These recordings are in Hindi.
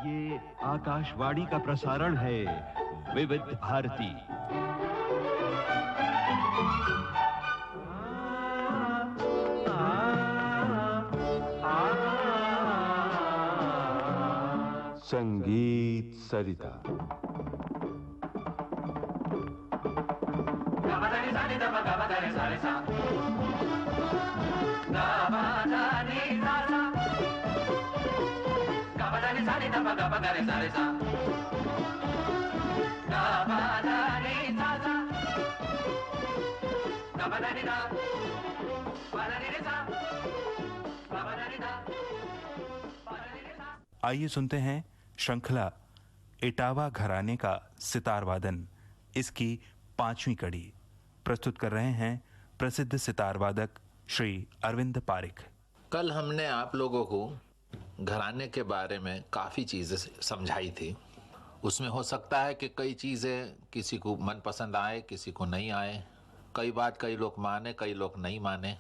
ये आकाशवाणी का प्रसारण है विविध भारती। संगीत सरिता। आइए सुनते हैं श्रृंखला इटावा घराने का सितार वादन, इसकी 5वीं कड़ी। प्रस्तुत कर रहे हैं प्रसिद्ध सितार वादक श्री अरविंद पारिक। कल हमने आप लोगों को घराने के बारे में काफ़ी चीज़ें समझाई थी। उसमें हो सकता है कि कई चीज़ें किसी को मन पसंद आए, किसी को नहीं आए। कई बात कई लोग माने, कई लोग नहीं माने।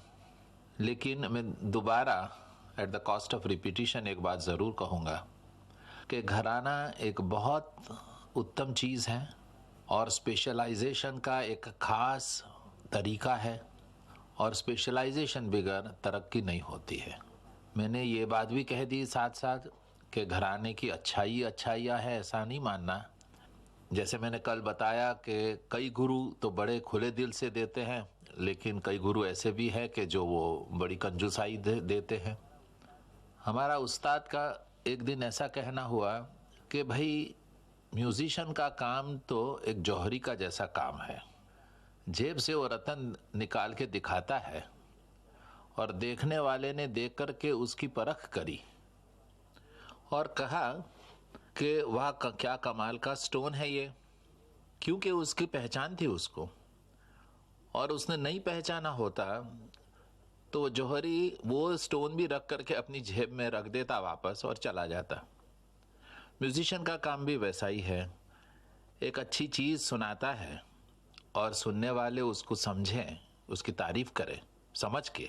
लेकिन मैं दोबारा at the cost of repetition एक बात ज़रूर कहूँगा कि घराना एक बहुत उत्तम चीज़ है और स्पेशलाइजेशन का एक ख़ास तरीका है, और स्पेशलाइजेशन बगैर तरक्की नहीं होती है। मैंने ये बात भी कह दी साथ साथ कि घराने की अच्छाइयाँ है, ऐसा नहीं मानना। जैसे मैंने कल बताया कि कई गुरु तो बड़े खुले दिल से देते हैं, लेकिन कई गुरु ऐसे भी हैं कि जो वो बड़ी कंजूसाई देते हैं। हमारा उस्ताद का एक दिन ऐसा कहना हुआ कि भाई म्यूजिशियन का काम तो एक जौहरी का जैसा काम है। जेब से वो रतन निकाल के दिखाता है और देखने वाले ने देख कर के उसकी परख करी और कहा कि वाह क्या कमाल का स्टोन है ये, क्योंकि उसकी पहचान थी उसको। और उसने नहीं पहचाना होता तो जौहरी वो स्टोन भी रख करके अपनी जेब में रख देता वापस और चला जाता। म्यूजिशियन का काम भी वैसा ही है। एक अच्छी चीज़ सुनाता है और सुनने वाले उसको समझें, उसकी तारीफ करें समझ के,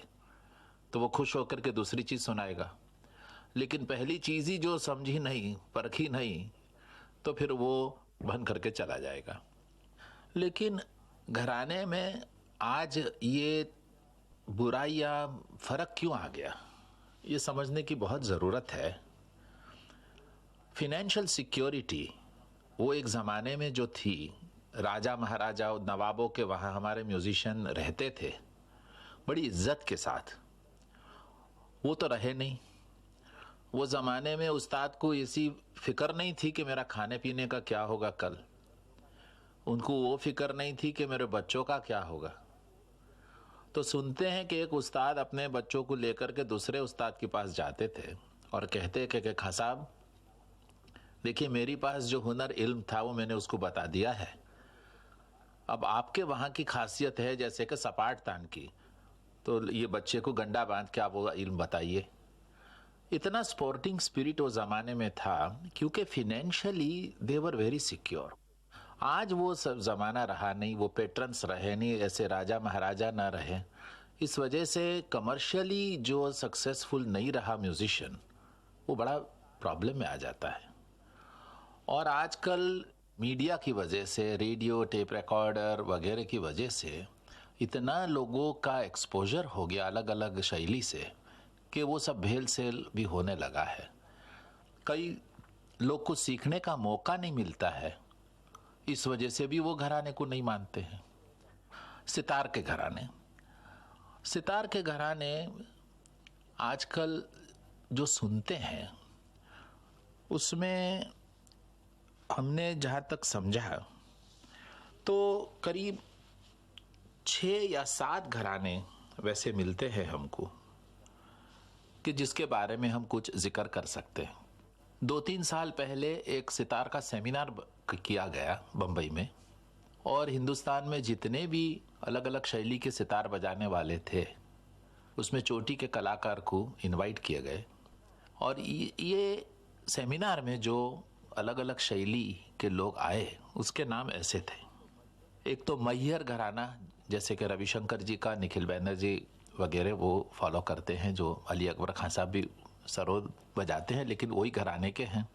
तो वो खुश होकर के दूसरी चीज़ सुनाएगा। लेकिन पहली चीज़ ही जो समझी नहीं, परखी नहीं, तो फिर वो बन करके चला जाएगा। लेकिन घराने में आज ये बुराई या फ़र्क क्यों आ गया, ये समझने की बहुत ज़रूरत है। फिनेंशियल सिक्योरिटी वो एक ज़माने में जो थी, राजा महाराजा नवाबों के वहाँ हमारे म्यूजिशियन रहते थे बड़ी इज्जत के साथ, वो तो रहे नहीं। वो ज़माने में उस्ताद को ऐसी फ़िक्र नहीं थी कि मेरा खाने पीने का क्या होगा कल। उनको वो फ़िक्र नहीं थी कि मेरे बच्चों का क्या होगा। तो सुनते हैं कि एक उस्ताद अपने बच्चों को लेकर के दूसरे उस्ताद के पास जाते थे और कहते कि खां साहब देखिए, मेरे पास जो हुनर इल्म था वो मैंने उसको बता दिया है। अब आपके वहाँ की खासियत है जैसे कि सपाट तान की, तो ये बच्चे को गंडा बांध के आप वो इल्म बताइए। इतना स्पोर्टिंग स्पिरिट वो ज़माने में था क्योंकि financially they were very secure. आज वो सब ज़माना रहा नहीं, वो पेट्रन्स रहे नहीं, ऐसे राजा महाराजा ना रहे। इस वजह से कमर्शियली जो सक्सेसफुल नहीं रहा म्यूजिशियन, वो बड़ा प्रॉब्लम में आ जाता है। और आजकल मीडिया की वजह से, रेडियो, टेप रिकॉर्डर वगैरह की वजह से इतना लोगों का एक्सपोजर हो गया अलग अलग शैली से कि वो सब भेल सेल भी होने लगा है। कई लोग को सीखने का मौका नहीं मिलता है, इस वजह से भी वो घराने को नहीं मानते हैं। सितार के घराने आजकल जो सुनते हैं उसमें हमने जहाँ तक समझा तो करीब 6 या 7 घराने वैसे मिलते हैं हमको कि जिसके बारे में हम कुछ जिक्र कर सकते हैं। 2-3 साल पहले एक सितार का सेमिनार किया गया बम्बई में, और हिंदुस्तान में जितने भी अलग अलग शैली के सितार बजाने वाले थे उसमें चोटी के कलाकार को इनवाइट किए गए। और ये सेमिनार में जो अलग अलग शैली के लोग आए उसके नाम ऐसे थे। एक तो मैहर घराना, जैसे कि रविशंकर जी का, निखिल बैनर्जी वगैरह वो फॉलो करते हैं, जो अली अकबर खान साहब भी सरोद बजाते हैं लेकिन वही घराने के हैं।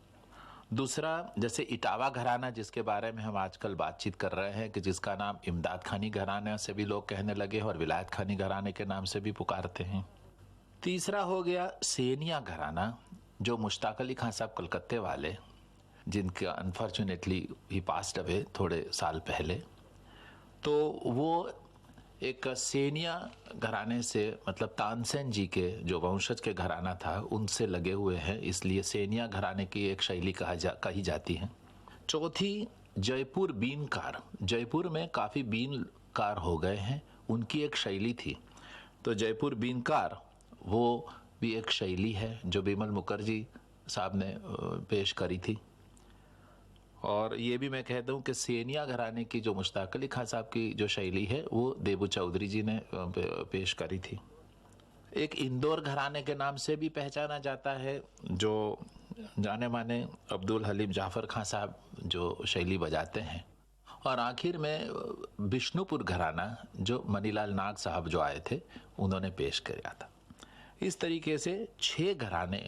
दूसरा, जैसे इटावा घराना जिसके बारे में हम आजकल बातचीत कर रहे हैं, कि जिसका नाम इमदाद खानी घराना से भी लोग कहने लगे और विलायत खानी घराने के नाम से भी पुकारते हैं। तीसरा हो गया सेनिया घराना, जो मुश्ताक अली खान साहब कलकत्ते वाले, जिनका अनफॉर्चुनेटली ही पास्ट अवे थोड़े साल पहले, तो वो एक सेनिया घराने से, मतलब तानसेन जी के जो वंशज के घराना था उनसे लगे हुए हैं, इसलिए सेनिया घराने की एक शैली कही जाती है। चौथी, जयपुर बीनकार, जयपुर में काफ़ी बीनकार हो गए हैं, उनकी एक शैली थी। तो जयपुर बीनकार वो भी एक शैली है जो बिमल मुखर्जी साहब ने पेश करी थी। और ये भी मैं कहता हूँ कि सेनिया घराने की जो मुश्ताक अली खान साहब की जो शैली है वो देबू चौधरी जी ने पेश करी थी। एक इंदौर घराने के नाम से भी पहचाना जाता है, जो जाने माने अब्दुल हलीम जाफर खान साहब जो शैली बजाते हैं। और आखिर में बिष्णुपुर घराना, जो मनीलाल नाग साहब जो आए थे उन्होंने पेश किया था। इस तरीके से 6 घराने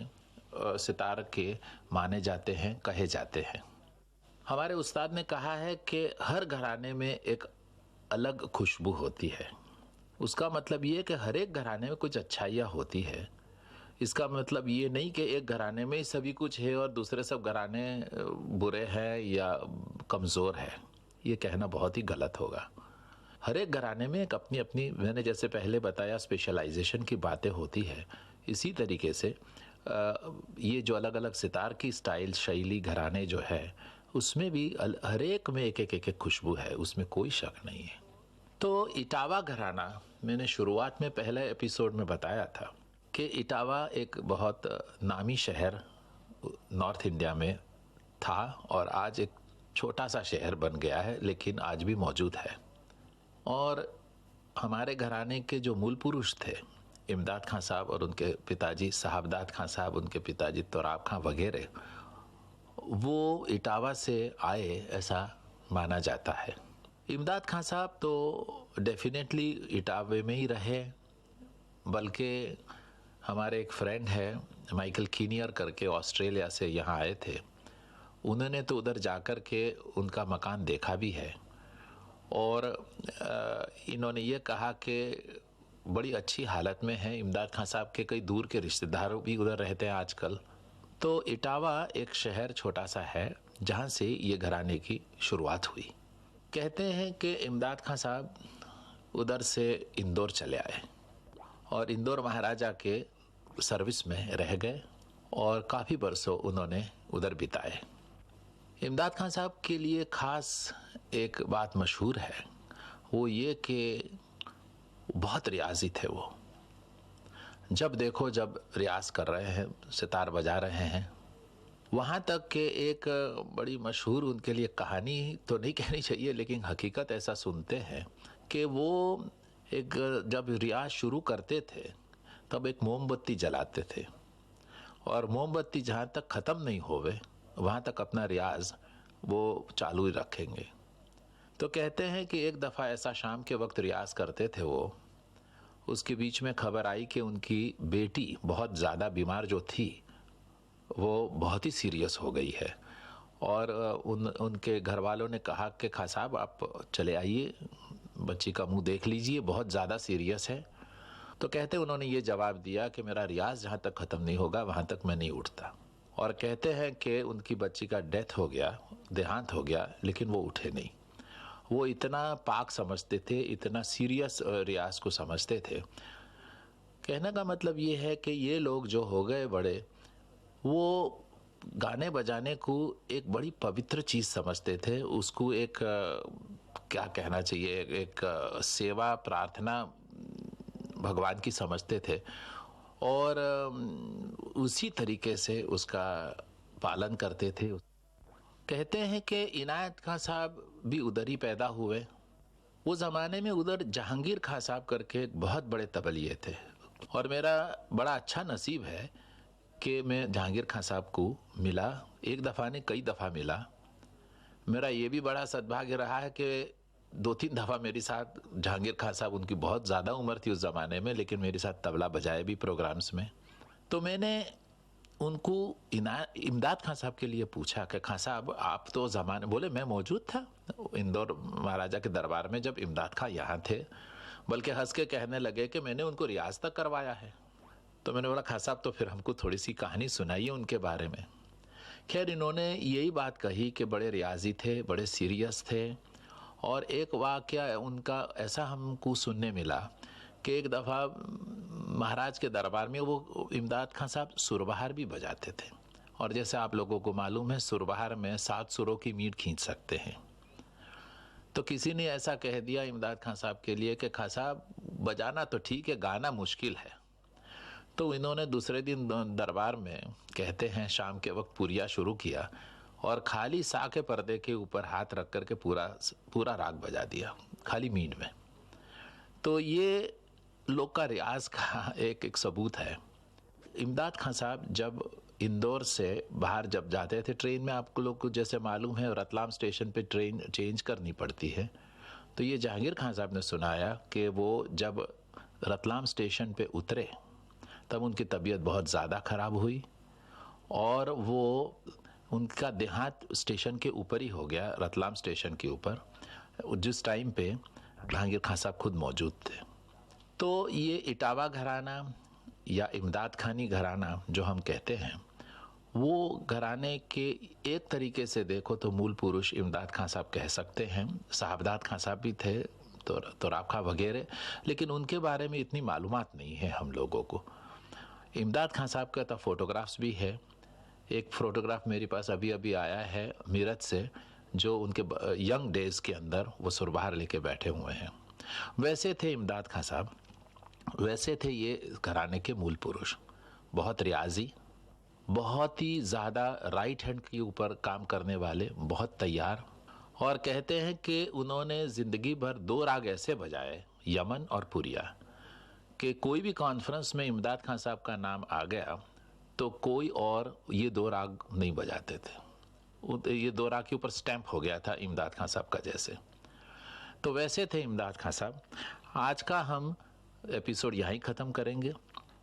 सितार के माने जाते हैं, कहे जाते हैं। हमारे उस्ताद ने कहा है कि हर घराने में एक अलग खुशबू होती है। उसका मतलब ये कि हर एक घराने में कुछ अच्छाइयाँ होती है। इसका मतलब ये नहीं कि एक घराने में ही सभी कुछ है और दूसरे सब घराने बुरे हैं या कमज़ोर है। ये कहना बहुत ही गलत होगा। हर एक घराने में एक अपनी अपनी, मैंने जैसे पहले बताया, स्पेशलाइजेशन की बातें होती है। इसी तरीके से ये जो अलग अलग सितार की स्टाइल, शैली, घराने जो है, उसमें भी हर एक में एक एक खुशबू है, उसमें कोई शक नहीं है। तो इटावा घराना, मैंने शुरुआत में पहले एपिसोड में बताया था कि इटावा एक बहुत नामी शहर नॉर्थ इंडिया में था और आज एक छोटा सा शहर बन गया है, लेकिन आज भी मौजूद है। और हमारे घराने के जो मूल पुरुष थे, इमदाद खान साहब और उनके पिताजी साहबदाद खान साहब, उनके पिताजी तोराब खान वगैरह, वो इटावा से आए ऐसा माना जाता है। इमदाद खान साहब तो डेफिनेटली इटावे में ही रहे, बल्कि हमारे एक फ्रेंड है माइकल कीनियर करके, ऑस्ट्रेलिया से यहाँ आए थे। उन्होंने तो उधर जाकर के उनका मकान देखा भी है और इन्होंने ये कहा कि बड़ी अच्छी हालत में है। इमदाद खान साहब के कई दूर के रिश्तेदार भी उधर रहते हैं आजकल। तो इटावा एक शहर छोटा सा है जहाँ से ये घराने की शुरुआत हुई। कहते हैं कि इमदाद खान साहब उधर से इंदौर चले आए और इंदौर महाराजा के सर्विस में रह गए और काफ़ी बरसों उन्होंने उधर बिताए। इमदाद खान साहब के लिए ख़ास एक बात मशहूर है, वो ये कि बहुत रियाजी थे वो। जब देखो जब रियाज कर रहे हैं, सितार बजा रहे हैं। वहाँ तक कि एक बड़ी मशहूर उनके लिए कहानी तो नहीं कहनी चाहिए, लेकिन हकीकत ऐसा सुनते हैं कि वो एक जब रियाज शुरू करते थे तब एक मोमबत्ती जलाते थे और मोमबत्ती जहाँ तक ख़त्म नहीं होवे वहाँ तक अपना रियाज वो चालू ही रखेंगे। तो कहते हैं कि एक दफ़ा ऐसा शाम के वक्त रियाज करते थे वो, उसके बीच में खबर आई कि उनकी बेटी बहुत ज़्यादा बीमार जो थी वो बहुत ही सीरियस हो गई है और उनके घर वालों ने कहा कि खां साहब आप चले आइए, बच्ची का मुंह देख लीजिए, बहुत ज़्यादा सीरियस है। तो कहते उन्होंने ये जवाब दिया कि मेरा रियाज जहाँ तक ख़त्म नहीं होगा वहाँ तक मैं नहीं उठता। और कहते हैं कि उनकी बच्ची का डेथ हो गया, देहांत हो गया, लेकिन वो उठे नहीं। वो इतना पाक समझते थे, इतना सीरियस रियाज को समझते थे। कहने का मतलब ये है कि ये लोग जो हो गए बड़े, वो गाने बजाने को एक बड़ी पवित्र चीज़ समझते थे। उसको एक क्या कहना चाहिए, एक सेवा प्रार्थना भगवान की समझते थे और उसी तरीके से उसका पालन करते थे। कहते हैं कि इनायत खां साहब भी उधर ही पैदा हुए। वो ज़माने में उधर जहांगीर खां साहब करके एक बहुत बड़े तबलिये थे और मेरा बड़ा अच्छा नसीब है कि मैं जहांगीर खां साहब को मिला। एक दफ़ा नहीं, कई दफ़ा मिला। मेरा ये भी बड़ा सद्भाग्य रहा है कि 2-3 दफ़ा मेरे साथ जहांगीर खां साहब, उनकी बहुत ज़्यादा उम्र थी उस ज़माने में, लेकिन मेरे साथ तबला बजाए भी प्रोग्राम्स में। तो मैंने उनको इमदाद खान साहब के लिए पूछा कि खान साहब आप तो ज़माने, बोले मैं मौजूद था इंदौर महाराजा के दरबार में जब इमदाद खान यहाँ थे, बल्कि हंस के कहने लगे कि मैंने उनको रियाज तक करवाया है। तो मैंने बोला खान साहब तो फिर हमको थोड़ी सी कहानी सुनाइए उनके बारे में। खैर इन्होंने यही बात कही कि बड़े रियाजी थे, बड़े सीरियस थे। और एक वाक़या उनका ऐसा हमको सुनने मिला कि एक दफ़ा महाराज के दरबार में वो इमदाद खान साहब सुरबहार भी बजाते थे, और जैसे आप लोगों को मालूम है सुरबहार में 7 सुरों की मीट खींच सकते हैं। तो किसी ने ऐसा कह दिया इमदाद खान साहब के लिए कि खान साहब बजाना तो ठीक है, गाना मुश्किल है। तो इन्होंने दूसरे दिन दरबार में, कहते हैं शाम के वक्त, पुरिया शुरू किया और खाली सा के पर्दे के ऊपर हाथ रख करके पूरा राग बजा दिया, खाली मीट में। तो ये लोग का रियाज का एक सबूत है। इमदाद खान साहब जब इंदौर से बाहर जब जाते थे ट्रेन में, आप लोग को जैसे मालूम है रतलाम स्टेशन पे ट्रेन चेंज करनी पड़ती है, तो ये जहांगीर खान साहब ने सुनाया कि वो जब रतलाम स्टेशन पे उतरे तब उनकी तबीयत बहुत ज़्यादा ख़राब हुई और वो उनका देहांत स्टेशन के ऊपर ही हो गया, रतलाम स्टेशन के ऊपर, जिस टाइम पे जहांगीर खान साहब खुद मौजूद थे। तो ये इटावा घराना या इमदाद खानी घराना जो हम कहते हैं, वो घराने के एक तरीके से देखो तो मूल पुरुष इमदाद खान साहब कह सकते हैं। साहबदाद खान साहब भी थे, तोराब खां वगैरह, लेकिन उनके बारे में इतनी मालूमात नहीं है हम लोगों को। इमदाद खान साहब का तो फोटोग्राफ्स भी है। एक फ़ोटोग्राफ मेरे पास अभी अभी आया है मीरठ से, जो उनके यंग डेज़ के अंदर वो सुरबहार लेके बैठे हुए हैं। वैसे थे इमदाद खान साहब, वैसे थे ये घराने के मूल पुरुष। बहुत रियाजी, बहुत ही ज़्यादा राइट हैंड के ऊपर काम करने वाले, बहुत तैयार। और कहते हैं कि उन्होंने ज़िंदगी भर 2 राग ऐसे बजाए, यमन और पुरिया, कि कोई भी कॉन्फ्रेंस में इमदाद खान साहब का नाम आ गया तो कोई और ये 2 राग नहीं बजाते थे। ये 2 राग के ऊपर स्टैंप हो गया था इमदाद खान साहब का जैसे। तो वैसे थे इमदाद खान साहब। आज का हम एपिसोड यहीं ख़त्म करेंगे।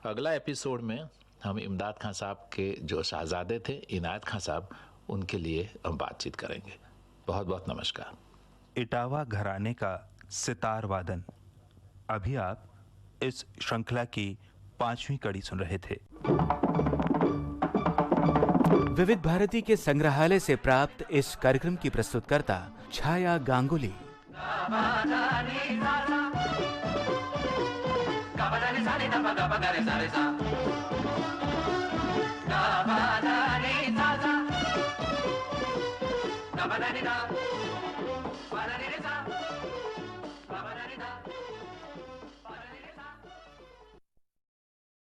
अगला एपिसोड में हम इमदाद खान साहब के जो शहजादे थे इनायत खान साहब, उनके लिए हम बातचीत करेंगे। बहुत बहुत नमस्कार। इटावा घराने का सितार वादन, अभी आप इस श्रृंखला की 5वीं कड़ी सुन रहे थे। विविध भारती के संग्रहालय से प्राप्त इस कार्यक्रम की प्रस्तुतकर्ता छाया गांगुली। Da